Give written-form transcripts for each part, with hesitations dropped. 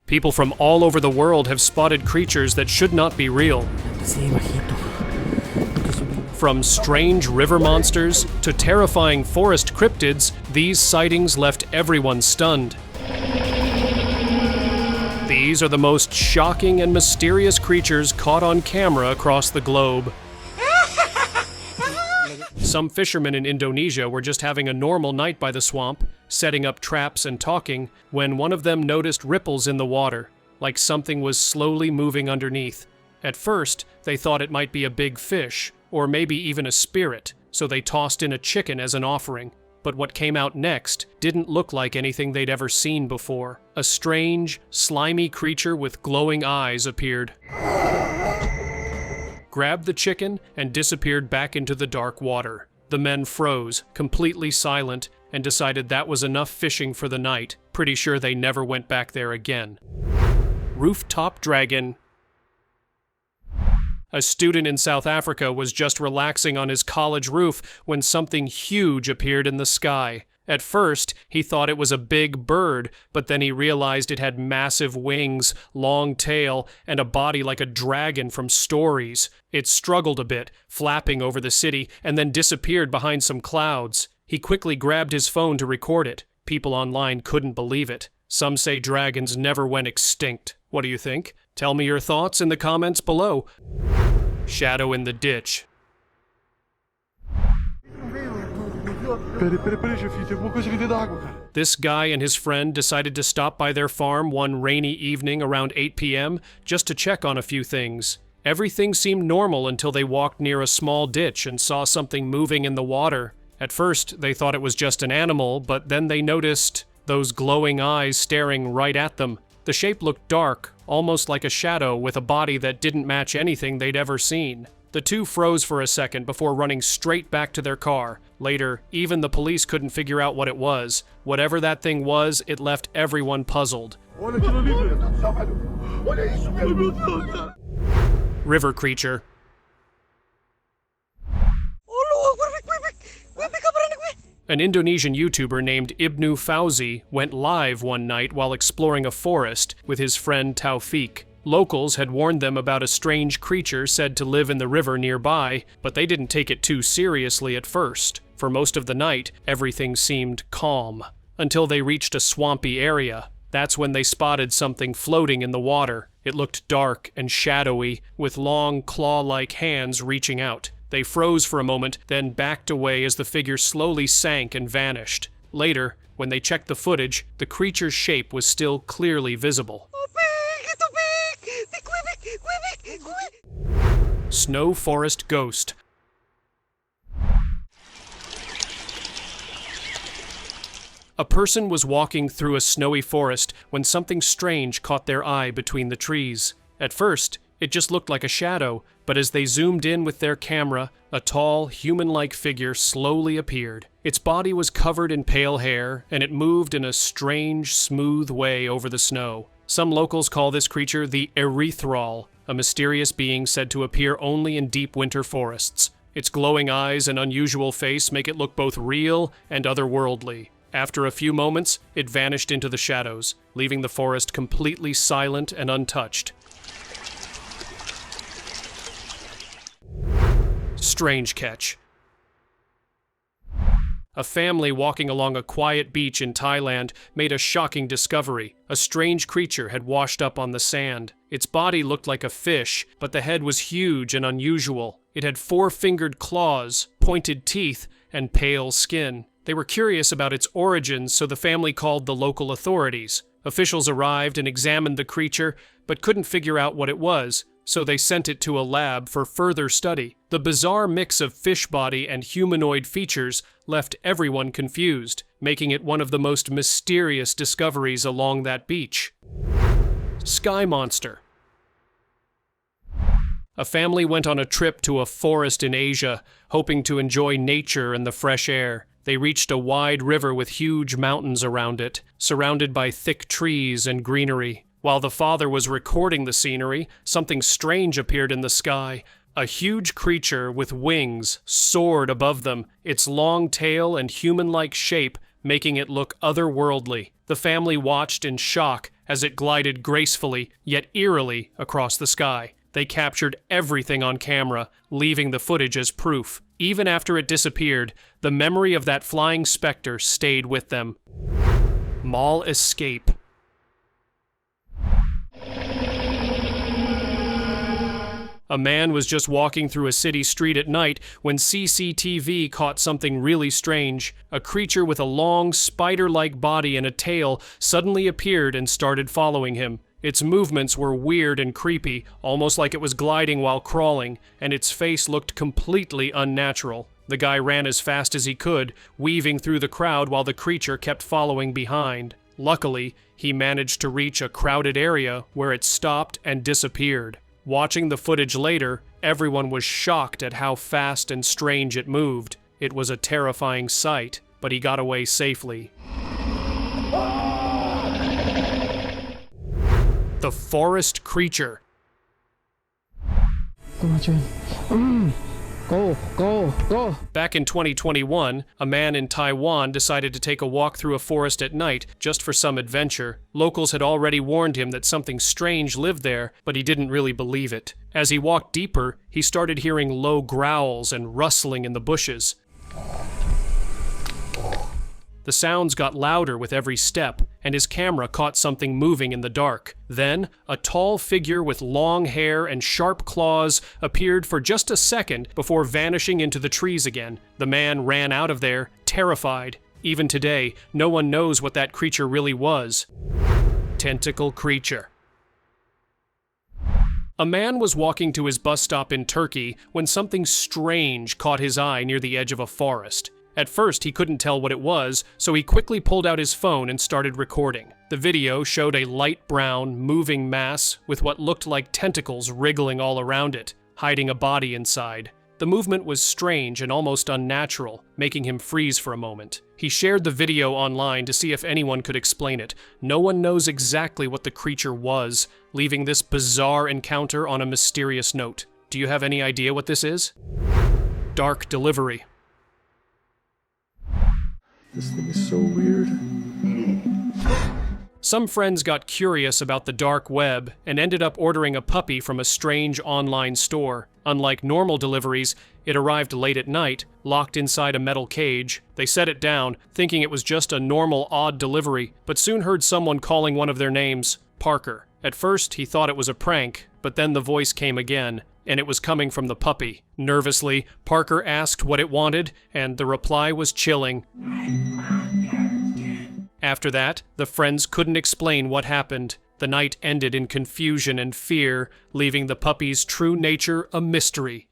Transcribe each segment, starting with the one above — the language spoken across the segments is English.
People from all over the world have spotted creatures that should not be real. From strange river monsters to terrifying forest cryptids, these sightings left everyone stunned. These are the most shocking and mysterious creatures caught on camera across the globe. Some fishermen in Indonesia were just having a normal night by the swamp, setting up traps and talking, when one of them noticed ripples in the water, like something was slowly moving underneath. At first, they thought it might be a big fish, or maybe even a spirit, so they tossed in a chicken as an offering. But what came out next didn't look like anything they'd ever seen before. A strange, slimy creature with glowing eyes appeared, grabbed the chicken, and disappeared back into the dark water. The men froze, completely silent, and decided that was enough fishing for the night. Pretty sure they never went back there again. Rooftop dragon. A student in South Africa was just relaxing on his college roof when something huge appeared in the sky. At first, he thought it was a big bird, but then he realized it had massive wings, long tail, and a body like a dragon from stories. It struggled a bit, flapping over the city, and then disappeared behind some clouds. He quickly grabbed his phone to record it. People online couldn't believe it. Some say dragons never went extinct. What do you think? Tell me your thoughts in the comments below. Shadow in the ditch. This guy and his friend decided to stop by their farm one rainy evening around 8 p.m. just to check on a few things. Everything seemed normal until they walked near a small ditch and saw something moving in the water. At first, they thought it was just an animal, but then they noticed those glowing eyes staring right at them. The shape looked dark, almost like a shadow with a body that didn't match anything they'd ever seen. The two froze for a second before running straight back to their car. Later, even the police couldn't figure out what it was. Whatever that thing was, it left everyone puzzled. River creature. An Indonesian YouTuber named Ibnu Fauzi went live one night while exploring a forest with his friend Taufik. Locals had warned them about a strange creature said to live in the river nearby, but they didn't take it too seriously at first. For most of the night, everything seemed calm, until they reached a swampy area. That's when they spotted something floating in the water. It looked dark and shadowy, with long claw-like hands reaching out. They froze for a moment, then backed away as the figure slowly sank and vanished. Later, when they checked the footage, the creature's shape was still clearly visible. Snow forest ghost. A person was walking through a snowy forest when something strange caught their eye between the trees. At first, it just looked like a shadow, but as they zoomed in with their camera, a tall, human-like figure slowly appeared. Its body was covered in pale hair, and it moved in a strange, smooth way over the snow. Some locals call this creature the erythral, a mysterious being said to appear only in deep winter forests. Its glowing eyes and unusual face make it look both real and otherworldly. After a few moments, it vanished into the shadows, leaving the forest completely silent and untouched. Strange catch. A family walking along a quiet beach in Thailand made a shocking discovery. A strange creature had washed up on the sand. Its body looked like a fish, but the head was huge and unusual. It had 4-fingered claws, pointed teeth, and pale skin. They were curious about its origins, so the family called the local authorities. Officials arrived and examined the creature, but couldn't figure out what it was, so they sent it to a lab for further study. The bizarre mix of fish body and humanoid features left everyone confused, making it one of the most mysterious discoveries along that beach. Sky monster. A family went on a trip to a forest in Asia, hoping to enjoy nature and the fresh air. They reached a wide river with huge mountains around it, surrounded by thick trees and greenery. While the father was recording the scenery, something strange appeared in the sky. A huge creature with wings soared above them. Its long tail and human-like shape making it look otherworldly. The family watched in shock as it glided gracefully, yet eerily, across the sky. They captured everything on camera, leaving the footage as proof. Even after it disappeared, the memory of that flying specter stayed with them. Maul escape. A man was just walking through a city street at night when CCTV caught something really strange. A creature with a long, spider-like body and a tail suddenly appeared and started following him. Its movements were weird and creepy, almost like it was gliding while crawling, and its face looked completely unnatural. The guy ran as fast as he could, weaving through the crowd while the creature kept following behind. Luckily, he managed to reach a crowded area where it stopped and disappeared. Watching the footage later, everyone was shocked at how fast and strange it moved. It was a terrifying sight, but he got away safely. The forest creature. Go. Back in 2021, a man in Taiwan decided to take a walk through a forest at night just for some adventure. Locals had already warned him that something strange lived there, but he didn't really believe it. As he walked deeper, he started hearing low growls and rustling in the bushes. The sounds got louder with every step, and his camera caught something moving in the dark. Then, a tall figure with long hair and sharp claws appeared for just a second before vanishing into the trees again. The man ran out of there, terrified. Even today, no one knows what that creature really was. Tentacle creature. A man was walking to his bus stop in Turkey when something strange caught his eye near the edge of a forest. At first, he couldn't tell what it was, so he quickly pulled out his phone and started recording. The video showed a light brown, moving mass with what looked like tentacles wriggling all around it, hiding a body inside. The movement was strange and almost unnatural, making him freeze for a moment. He shared the video online to see if anyone could explain it. No one knows exactly what the creature was, leaving this bizarre encounter on a mysterious note. Do you have any idea what this is? Dark delivery. This thing is so weird. Some friends got curious about the dark web and ended up ordering a puppy from a strange online store. Unlike normal deliveries, it arrived late at night, locked inside a metal cage. They set it down, thinking it was just a normal odd delivery, but soon heard someone calling one of their names, Parker. At first, he thought it was a prank, but then the voice came again, and it was coming from the puppy. Nervously, Parker asked what it wanted, and the reply was chilling. After that, the friends couldn't explain what happened. The night ended in confusion and fear, leaving the puppy's true nature a mystery.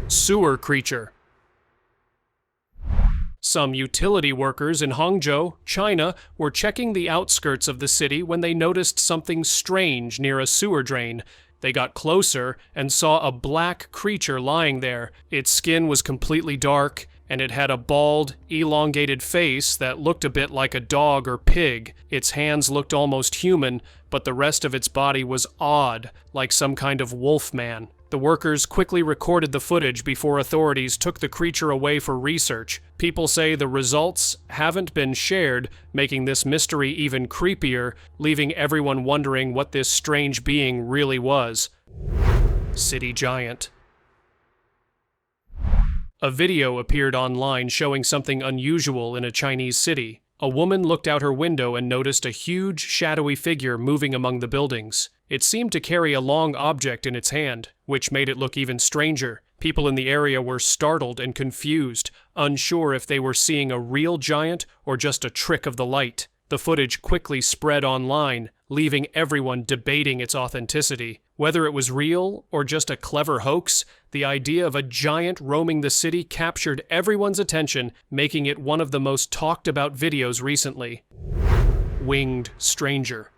Sewer creature. Some utility workers in Hangzhou, China, were checking the outskirts of the city when they noticed something strange near a sewer drain. They got closer and saw a black creature lying there. Its skin was completely dark, and it had a bald, elongated face that looked a bit like a dog or pig. Its hands looked almost human, but the rest of its body was odd, like some kind of wolf man. The workers quickly recorded the footage before authorities took the creature away for research. People say the results haven't been shared, making this mystery even creepier, leaving everyone wondering what this strange being really was. City giant. A video appeared online showing something unusual in a Chinese city. A woman looked out her window and noticed a huge, shadowy figure moving among the buildings. It seemed to carry a long object in its hand, which made it look even stranger. People in the area were startled and confused, unsure if they were seeing a real giant or just a trick of the light. The footage quickly spread online, leaving everyone debating its authenticity. Whether it was real or just a clever hoax, the idea of a giant roaming the city captured everyone's attention, making it one of the most talked about videos recently. Winged stranger.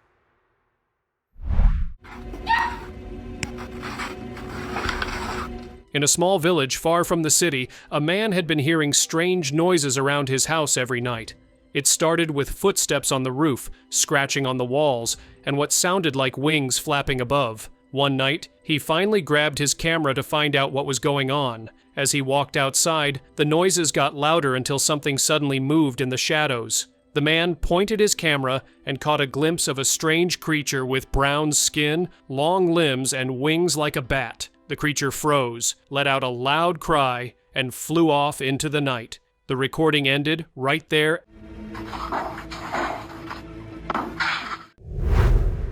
In a small village far from the city, a man had been hearing strange noises around his house every night. It started with footsteps on the roof, scratching on the walls, and what sounded like wings flapping above. One night, he finally grabbed his camera to find out what was going on. As he walked outside, the noises got louder until something suddenly moved in the shadows. The man pointed his camera and caught a glimpse of a strange creature with brown skin, long limbs, and wings like a bat. The creature froze, let out a loud cry, and flew off into the night. The recording ended right there.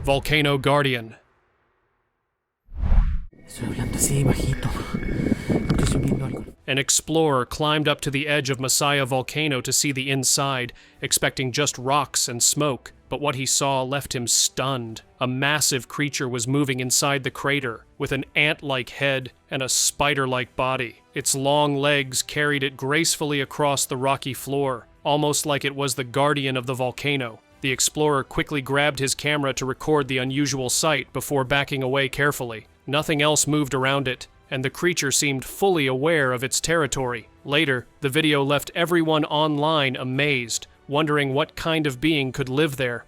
Volcano Guardian. An explorer climbed up to the edge of Masaya Volcano to see the inside, expecting just rocks and smoke, but what he saw left him stunned. A massive creature was moving inside the crater, with an ant-like head and a spider-like body. Its long legs carried it gracefully across the rocky floor, almost like it was the guardian of the volcano. The explorer quickly grabbed his camera to record the unusual sight before backing away carefully. Nothing else moved around it, and the creature seemed fully aware of its territory. Later, the video left everyone online amazed, wondering what kind of being could live there.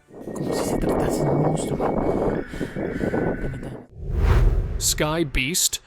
Sky Beast?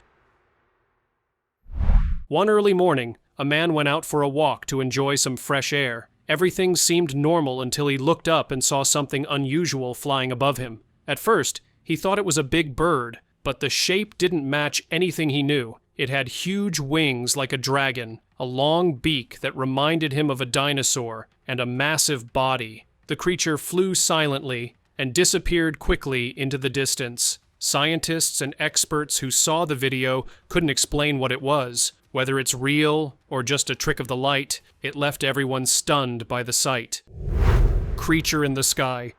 One early morning, a man went out for a walk to enjoy some fresh air. Everything seemed normal until he looked up and saw something unusual flying above him. At first, he thought it was a big bird, but the shape didn't match anything he knew. It had huge wings like a dragon, a long beak that reminded him of a dinosaur, and a massive body. The creature flew silently and disappeared quickly into the distance. Scientists and experts who saw the video couldn't explain what it was. Whether it's real or just a trick of the light, it left everyone stunned by the sight. Creature in the sky.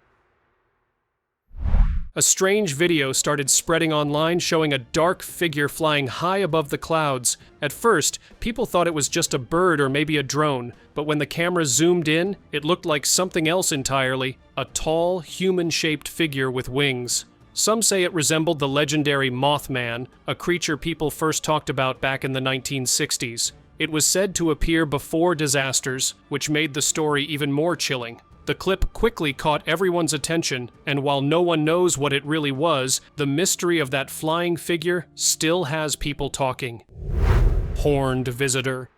A strange video started spreading online showing a dark figure flying high above the clouds. At first, people thought it was just a bird or maybe a drone, but when the camera zoomed in, it looked like something else entirely, a tall, human-shaped figure with wings. Some say it resembled the legendary Mothman, a creature people first talked about back in the 1960s. It was said to appear before disasters, which made the story even more chilling. The clip quickly caught everyone's attention, and while no one knows what it really was, the mystery of that flying figure still has people talking. Horned visitor.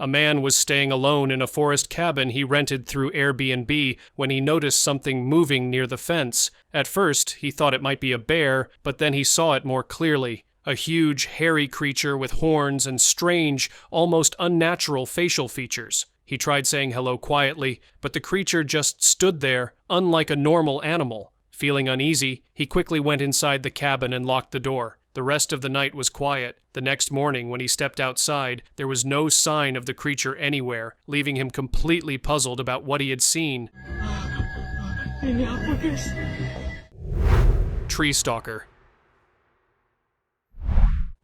A man was staying alone in a forest cabin he rented through Airbnb when he noticed something moving near the fence. At first, he thought it might be a bear, but then he saw it more clearly. A huge, hairy creature with horns and strange, almost unnatural facial features. He tried saying hello quietly, but the creature just stood there, unlike a normal animal. Feeling uneasy, he quickly went inside the cabin and locked the door. The rest of the night was quiet. The next morning, when he stepped outside, there was no sign of the creature anywhere, leaving him completely puzzled about what he had seen. Tree stalker.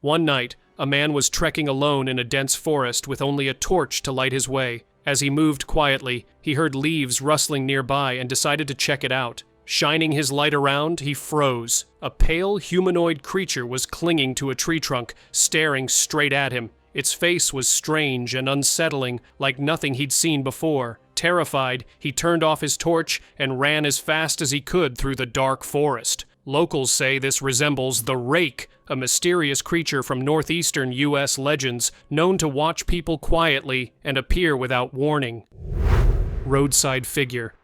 One night, a man was trekking alone in a dense forest with only a torch to light his way. As he moved quietly, he heard leaves rustling nearby and decided to check it out. Shining his light around, he froze. A pale, humanoid creature was clinging to a tree trunk, staring straight at him. Its face was strange and unsettling, like nothing he'd seen before. Terrified, he turned off his torch and ran as fast as he could through the dark forest. Locals say this resembles the Rake, a mysterious creature from northeastern U.S. legends, known to watch people quietly and appear without warning. Roadside figure.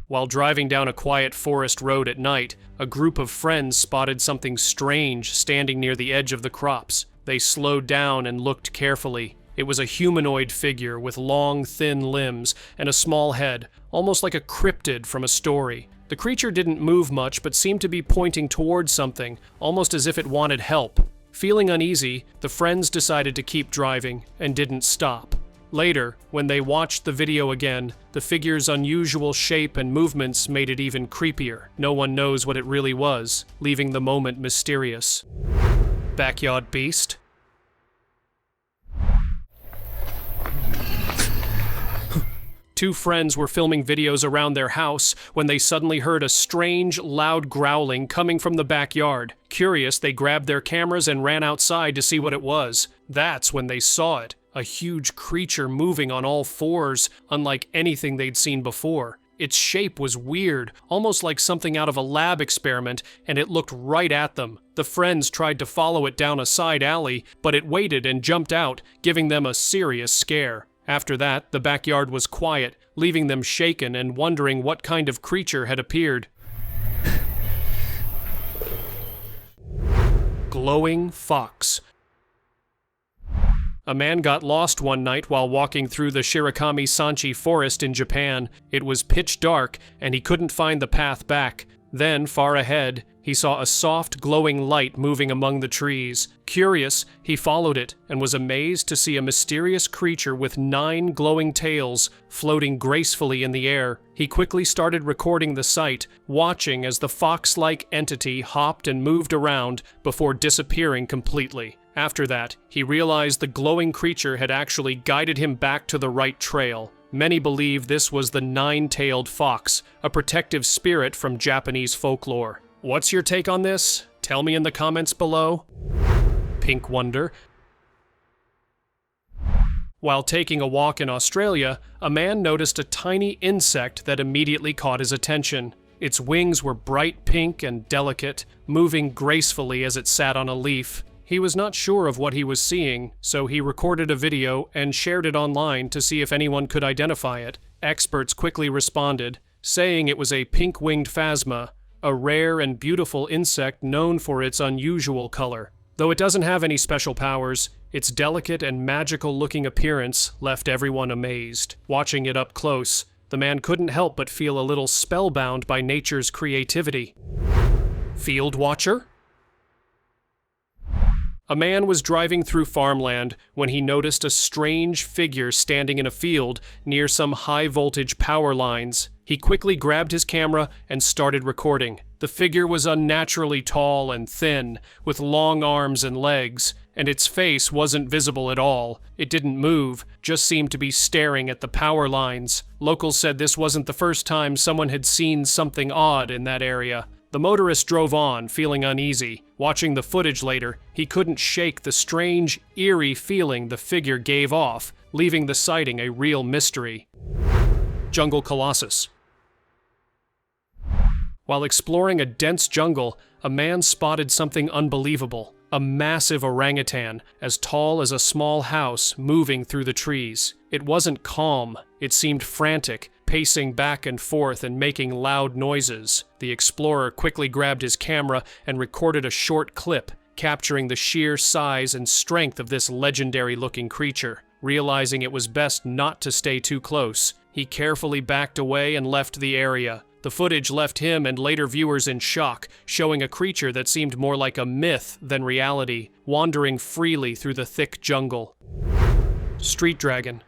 While driving down a quiet forest road at night, a group of friends spotted something strange standing near the edge of the crops. They slowed down and looked carefully. It was a humanoid figure with long, thin limbs and a small head, almost like a cryptid from a story. The creature didn't move much but seemed to be pointing towards something, almost as if it wanted help. Feeling uneasy, the friends decided to keep driving and didn't stop. Later, when they watched the video again, the figure's unusual shape and movements made it even creepier. No one knows what it really was, leaving the moment mysterious. Backyard beast. Two friends were filming videos around their house when they suddenly heard a strange, loud growling coming from the backyard. Curious, they grabbed their cameras and ran outside to see what it was. That's when they saw it. a huge creature moving on all fours, unlike anything they'd seen before. Its shape was weird, almost like something out of a lab experiment, and it looked right at them. The friends tried to follow it down a side alley, but it waited and jumped out, giving them a serious scare. After that, the backyard was quiet, leaving them shaken and wondering what kind of creature had appeared. Glowing fox. A man got lost one night while walking through the Shirakami-sanchi forest in Japan. It was pitch dark, and he couldn't find the path back. Then, far ahead, he saw a soft, glowing light moving among the trees. Curious, he followed it and was amazed to see a mysterious creature with 9 glowing tails floating gracefully in the air. He quickly started recording the sight, watching as the fox-like entity hopped and moved around before disappearing completely. After that, he realized the glowing creature had actually guided him back to the right trail. Many believe this was the 9-tailed fox, a protective spirit from Japanese folklore. What's your take on this? Tell me in the comments below. Pink Wonder. While taking a walk in Australia, a man noticed a tiny insect that immediately caught his attention. Its wings were bright pink and delicate, moving gracefully as it sat on a leaf. He was not sure of what he was seeing, so he recorded a video and shared it online to see if anyone could identify it. Experts quickly responded, saying it was a pink-winged phasma, a rare and beautiful insect known for its unusual color. Though it doesn't have any special powers, its delicate and magical-looking appearance left everyone amazed. Watching it up close, the man couldn't help but feel a little spellbound by nature's creativity. Field watcher? A man was driving through farmland when he noticed a strange figure standing in a field near some high-voltage power lines. He quickly grabbed his camera and started recording. The figure was unnaturally tall and thin, with long arms and legs, and its face wasn't visible at all. It didn't move, just seemed to be staring at the power lines. Locals said this wasn't the first time someone had seen something odd in that area. The motorist drove on, feeling uneasy. Watching the footage later, he couldn't shake the strange, eerie feeling the figure gave off, leaving the sighting a real mystery. Jungle colossus. While exploring a dense jungle, a man spotted something unbelievable. A massive orangutan, as tall as a small house, moving through the trees. It wasn't calm. It seemed frantic, pacing back and forth and making loud noises. The explorer quickly grabbed his camera and recorded a short clip, capturing the sheer size and strength of this legendary-looking creature. Realizing it was best not to stay too close, he carefully backed away and left the area. The footage left him and later viewers in shock, showing a creature that seemed more like a myth than reality, wandering freely through the thick jungle. Street dragon.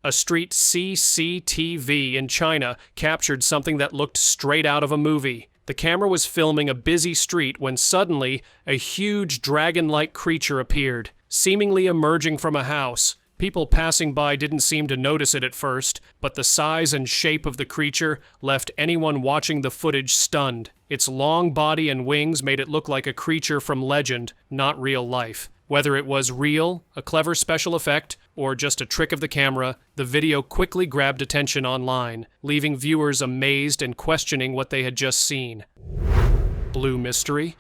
A street CCTV in China captured something that looked straight out of a movie. The camera was filming a busy street when suddenly a huge dragon-like creature appeared, seemingly emerging from a house. People passing by didn't seem to notice it at first, but the size and shape of the creature left anyone watching the footage stunned. Its long body and wings made it look like a creature from legend, not real life. Whether it was real, a clever special effect, or just a trick of the camera, the video quickly grabbed attention online, leaving viewers amazed and questioning what they had just seen. Blue mystery.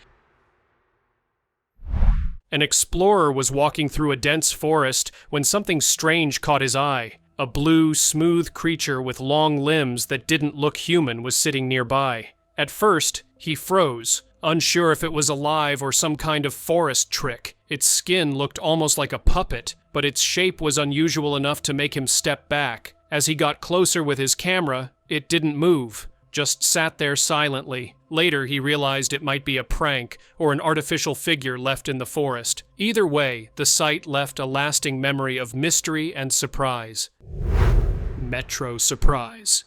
An explorer was walking through a dense forest when something strange caught his eye. A blue, smooth creature with long limbs that didn't look human was sitting nearby. At first, he froze, unsure if it was alive or some kind of forest trick. Its skin looked almost like a puppet, but its shape was unusual enough to make him step back. As he got closer with his camera, it didn't move, just sat there silently. Later, he realized it might be a prank or an artificial figure left in the forest. Either way, the sight left a lasting memory of mystery and surprise. Metro surprise.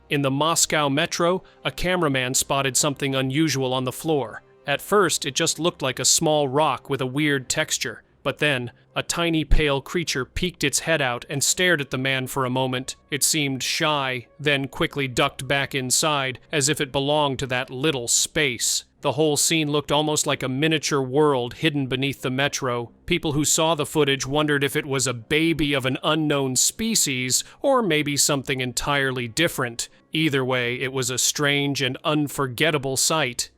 In the Moscow metro, a cameraman spotted something unusual on the floor. At first, it just looked like a small rock with a weird texture. But then, a tiny pale creature peeked its head out and stared at the man for a moment. It seemed shy, then quickly ducked back inside, as if it belonged to that little space. The whole scene looked almost like a miniature world hidden beneath the metro. People who saw the footage wondered if it was a baby of an unknown species or maybe something entirely different. Either way, it was a strange and unforgettable sight.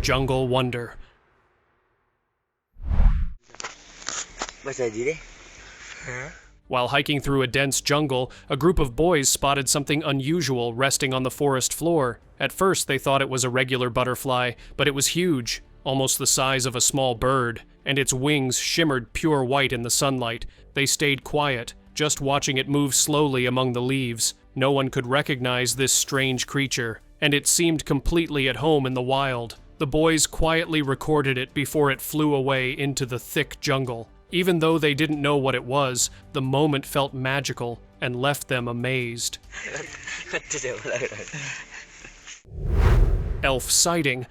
Jungle Wonder. While hiking through a dense jungle, a group of boys spotted something unusual resting on the forest floor. At first, they thought it was a regular butterfly, but it was huge, almost the size of a small bird, and its wings shimmered pure white in the sunlight. They stayed quiet, just watching it move slowly among the leaves. No one could recognize this strange creature, and it seemed completely at home in the wild. The boys quietly recorded it before it flew away into the thick jungle. Even though they didn't know what it was, the moment felt magical and left them amazed. Elf sighting.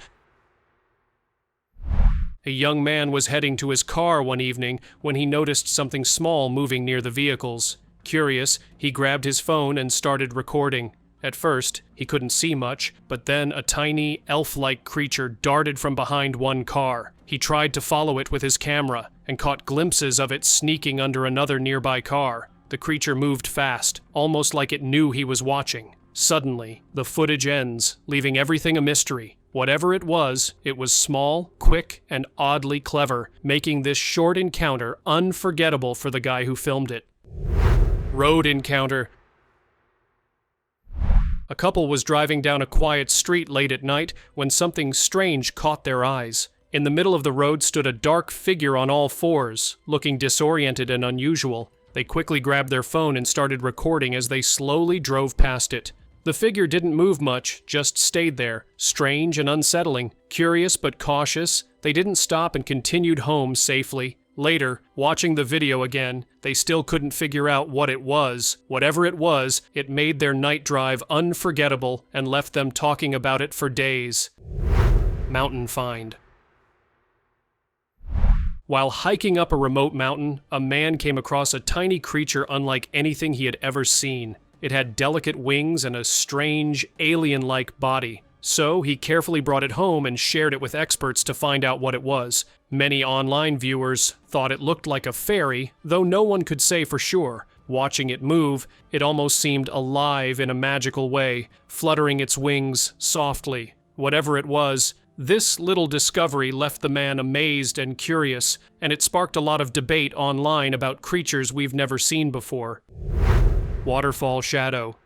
A young man was heading to his car one evening when he noticed something small moving near the vehicles. Curious, he grabbed his phone and started recording. At first, he couldn't see much, but then a tiny, elf-like creature darted from behind one car. He tried to follow it with his camera, and caught glimpses of it sneaking under another nearby car. The creature moved fast, almost like it knew he was watching. Suddenly, the footage ends, leaving everything a mystery. Whatever it was small, quick, and oddly clever, making this short encounter unforgettable for the guy who filmed it. Road encounter. A couple was driving down a quiet street late at night when something strange caught their eyes. In the middle of the road stood a dark figure on all fours, looking disoriented and unusual. They quickly grabbed their phone and started recording as they slowly drove past it. The figure didn't move much, just stayed there, strange and unsettling. Curious but cautious, they didn't stop and continued home safely. Later, watching the video again, they still couldn't figure out what it was. Whatever it was, it made their night drive unforgettable and left them talking about it for days. Mountain find. While hiking up a remote mountain, a man came across a tiny creature unlike anything he had ever seen. It had delicate wings and a strange, alien-like body. So he carefully brought it home and shared it with experts to find out what it was. Many online viewers thought it looked like a fairy, though no one could say for sure. Watching it move, it almost seemed alive in a magical way, fluttering its wings softly. Whatever it was, this little discovery left the man amazed and curious, and it sparked a lot of debate online about creatures we've never seen before. Waterfall shadow.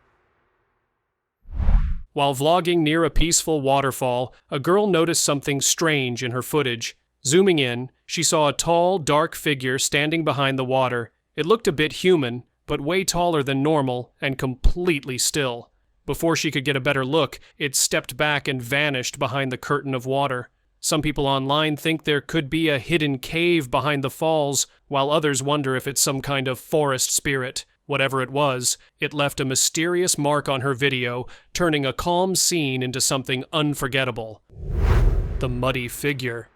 While vlogging near a peaceful waterfall, a girl noticed something strange in her footage. Zooming in, she saw a tall, dark figure standing behind the water. It looked a bit human, but way taller than normal and completely still. Before she could get a better look, it stepped back and vanished behind the curtain of water. Some people online think there could be a hidden cave behind the falls, while others wonder if it's some kind of forest spirit. Whatever it was, it left a mysterious mark on her video, turning a calm scene into something unforgettable. The muddy figure.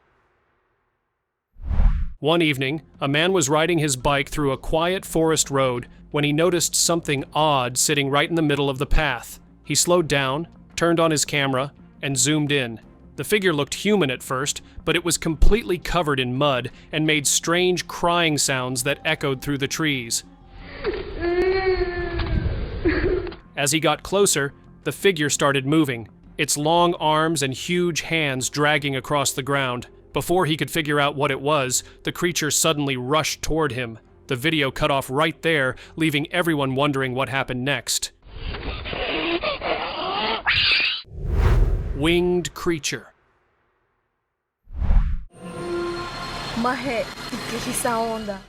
One evening, a man was riding his bike through a quiet forest road when he noticed something odd sitting right in the middle of the path. He slowed down, turned on his camera, and zoomed in. The figure looked human at first, but it was completely covered in mud and made strange crying sounds that echoed through the trees. As he got closer, the figure started moving, its long arms and huge hands dragging across the ground. Before he could figure out what it was, the creature suddenly rushed toward him. The video cut off right there, leaving everyone wondering what happened next. Winged creature.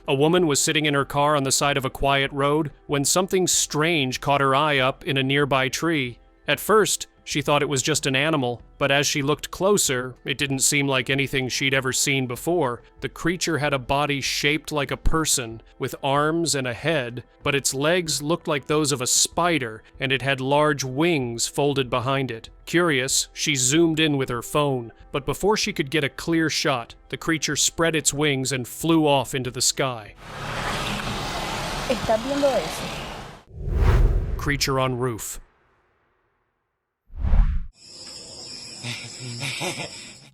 A woman was sitting in her car on the side of a quiet road when something strange caught her eye up in a nearby tree. At first, she thought it was just an animal, but as she looked closer, it didn't seem like anything she'd ever seen before. The creature had a body shaped like a person, with arms and a head, but its legs looked like those of a spider, and it had large wings folded behind it. Curious, she zoomed in with her phone, but before she could get a clear shot, the creature spread its wings and flew off into the sky. ¿Estás viendo eso? Creature on roof.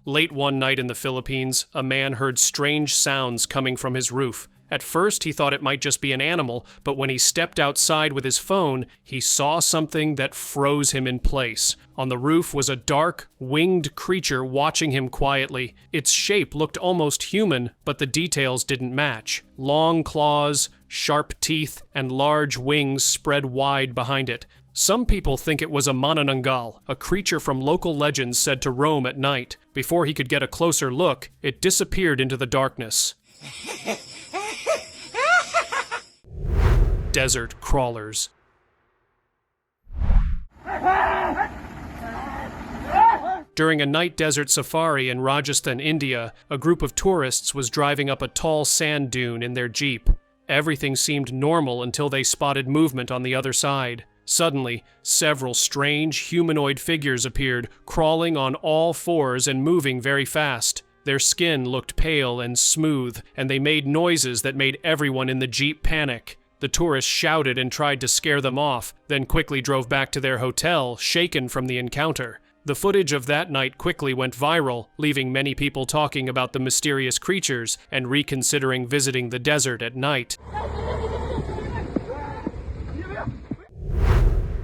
Late one night in the Philippines, a man heard strange sounds coming from his roof. At first, he thought it might just be an animal, but when he stepped outside with his phone, he saw something that froze him in place. On the roof was a dark, winged creature watching him quietly. Its shape looked almost human, but the details didn't match. Long claws, sharp teeth, and large wings spread wide behind it. Some people think it was a manananggal, a creature from local legends said to roam at night. Before he could get a closer look, it disappeared into the darkness. Desert crawlers. During a night desert safari in Rajasthan, India, a group of tourists was driving up a tall sand dune in their jeep. Everything seemed normal until they spotted movement on the other side. Suddenly, several strange humanoid figures appeared, crawling on all fours and moving very fast. Their skin looked pale and smooth, and they made noises that made everyone in the jeep panic. The tourists shouted and tried to scare them off, then quickly drove back to their hotel, shaken from the encounter. The footage of that night quickly went viral, leaving many people talking about the mysterious creatures and reconsidering visiting the desert at night.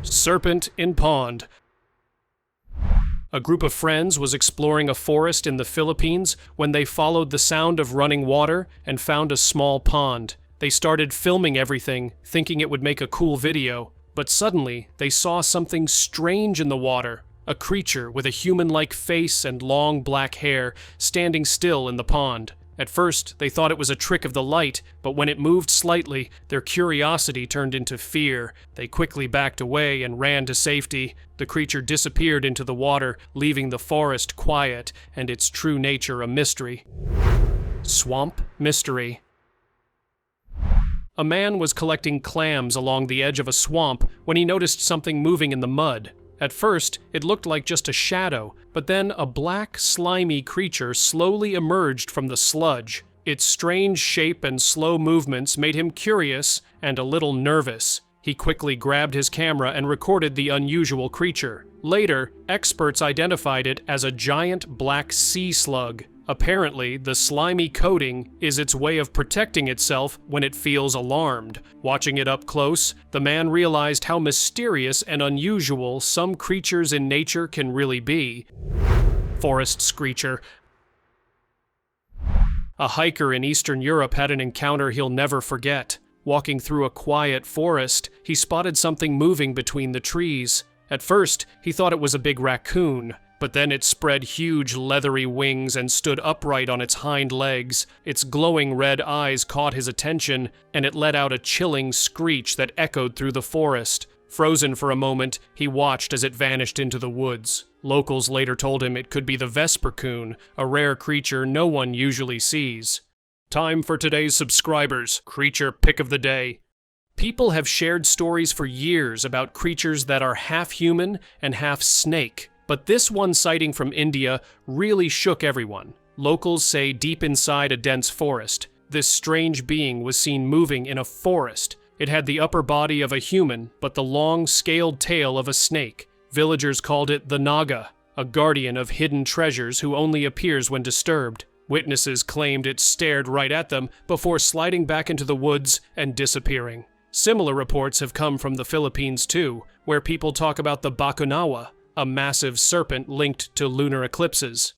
Serpent in pond. A group of friends was exploring a forest in the Philippines when they followed the sound of running water and found a small pond. They started filming everything, thinking it would make a cool video, but suddenly they saw something strange in the water. A creature with a human-like face and long black hair standing still in the pond. At first, they thought it was a trick of the light, but when it moved slightly, their curiosity turned into fear. They quickly backed away and ran to safety. The creature disappeared into the water, leaving the forest quiet and its true nature a mystery. Swamp mystery. A man was collecting clams along the edge of a swamp when he noticed something moving in the mud. At first, it looked like just a shadow, but then a black, slimy creature slowly emerged from the sludge. Its strange shape and slow movements made him curious and a little nervous. He quickly grabbed his camera and recorded the unusual creature. Later, experts identified it as a giant black sea slug. Apparently, the slimy coating is its way of protecting itself when it feels alarmed. Watching it up close, the man realized how mysterious and unusual some creatures in nature can really be. Forest screecher. A hiker in Eastern Europe had an encounter he'll never forget. Walking through a quiet forest, he spotted something moving between the trees. At first, he thought it was a big raccoon. But then it spread huge leathery wings and stood upright on its hind legs. Its glowing red eyes caught his attention, and it let out a chilling screech that echoed through the forest. Frozen for a moment, he watched as it vanished into the woods. Locals later told him it could be the Vesper coon, a rare creature no one usually sees. Time for today's subscribers' creature pick of the day. People have shared stories for years about creatures that are half human and half snake. But this one sighting from India really shook everyone. Locals say deep inside a dense forest, this strange being was seen moving in a forest. It had the upper body of a human, but the long, scaled tail of a snake. Villagers called it the naga, a guardian of hidden treasures who only appears when disturbed. Witnesses claimed it stared right at them before sliding back into the woods and disappearing. Similar reports have come from the Philippines too, where people talk about the Bakunawa, a massive serpent linked to lunar eclipses.